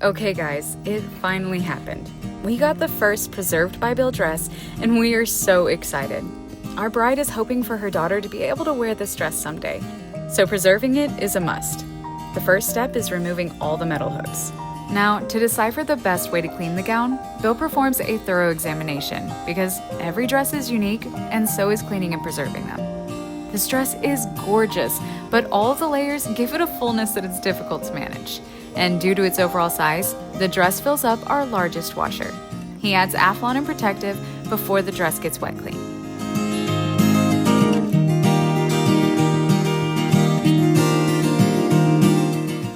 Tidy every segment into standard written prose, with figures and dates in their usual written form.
Okay guys, it finally happened. We got the first preserved by Bill dress and we are so excited. Our bride is hoping for her daughter to be able to wear this dress someday, so preserving it is a must. The first step is removing all the metal hooks. Now, to decipher the best way to clean the gown, Bill performs a thorough examination because every dress is unique and so is cleaning and preserving them. This dress is gorgeous, but all of the layers give it a fullness that it's difficult to manage. And due to its overall size, the dress fills up our largest washer. He adds Athlon and protective before the dress gets wet clean.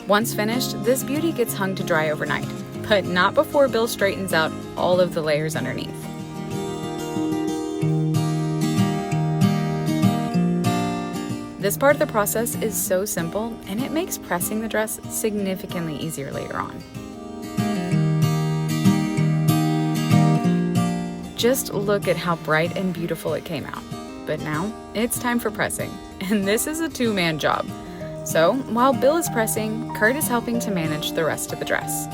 Once finished, this beauty gets hung to dry overnight, but not before Bill straightens out all of the layers underneath. This part of the process is so simple, and it makes pressing the dress significantly easier later on. Just look at how bright and beautiful it came out. But now, it's time for pressing, and this is a two-man job. So, while Bill is pressing, Kurt is helping to manage the rest of the dress.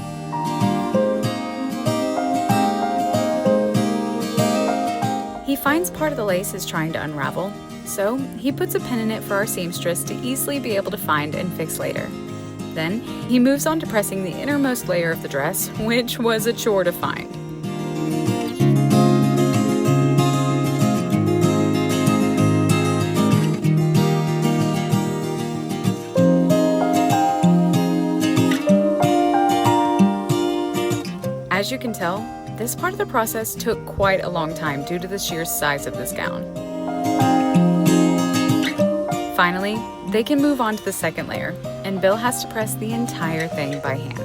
He finds part of the lace is trying to unravel, so he puts a pin in it for our seamstress to easily be able to find and fix later. Then, he moves on to pressing the innermost layer of the dress, which was a chore to find. As you can tell, this part of the process took quite a long time due to the sheer size of this gown. Finally, they can move on to the second layer, and Bill has to press the entire thing by hand.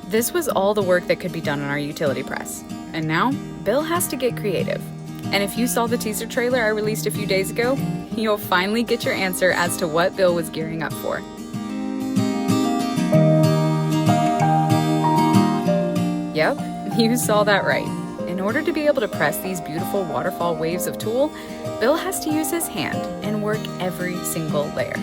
This was all the work that could be done on our utility press, and now Bill has to get creative. And if you saw the teaser trailer I released a few days ago, you'll finally get your answer as to what Bill was gearing up for. Yep, you saw that right. In order to be able to press these beautiful waterfall waves of tulle, Bill has to use his hand and work every single layer.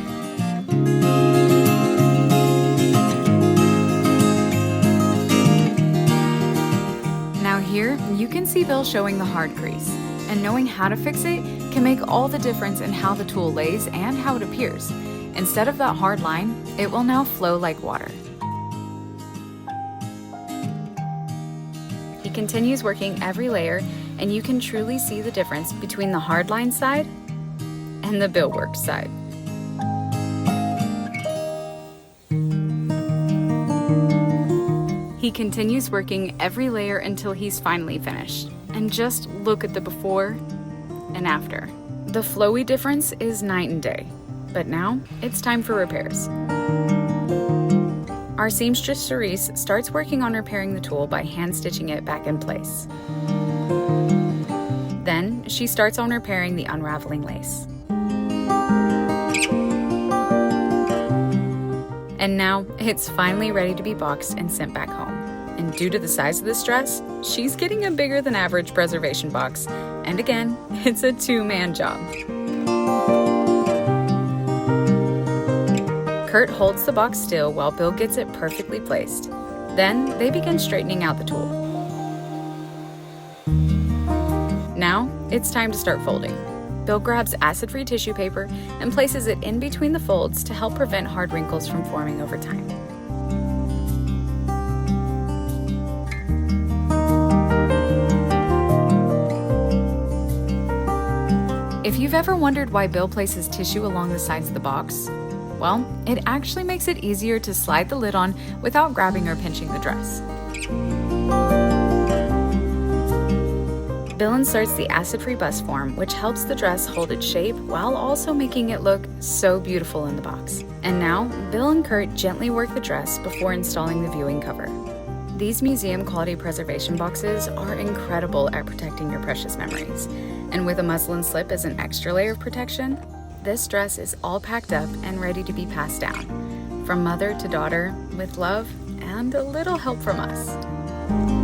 Now here, you can see Bill showing the hard crease. And knowing how to fix it can make all the difference in how the tulle lays and how it appears. Instead of that hard line, it will now flow like water. He continues working every layer, and you can truly see the difference between the hard line side and the Bill worked side. He continues working every layer until he's finally finished. And just look at the before and after. The flowy difference is night and day. But now, it's time for repairs. Our seamstress Cerise starts working on repairing the tulle by hand stitching it back in place. Then, she starts on repairing the unraveling lace. And now, it's finally ready to be boxed and sent back home. And due to the size of this dress, she's getting a bigger than average preservation box. And again, it's a two-man job. Kurt holds the box still while Bill gets it perfectly placed. Then they begin straightening out the tulle. Now, it's time to start folding. Bill grabs acid-free tissue paper and places it in between the folds to help prevent hard wrinkles from forming over time. If you've ever wondered why Bill places tissue along the sides of the box, well, it actually makes it easier to slide the lid on without grabbing or pinching the dress. Bill inserts the acid-free bust form, which helps the dress hold its shape while also making it look so beautiful in the box. And now, Bill and Kurt gently work the dress before installing the viewing cover. These museum-quality preservation boxes are incredible at protecting your precious memories. And with a muslin slip as an extra layer of protection, this dress is all packed up and ready to be passed down, from mother to daughter, with love and a little help from us.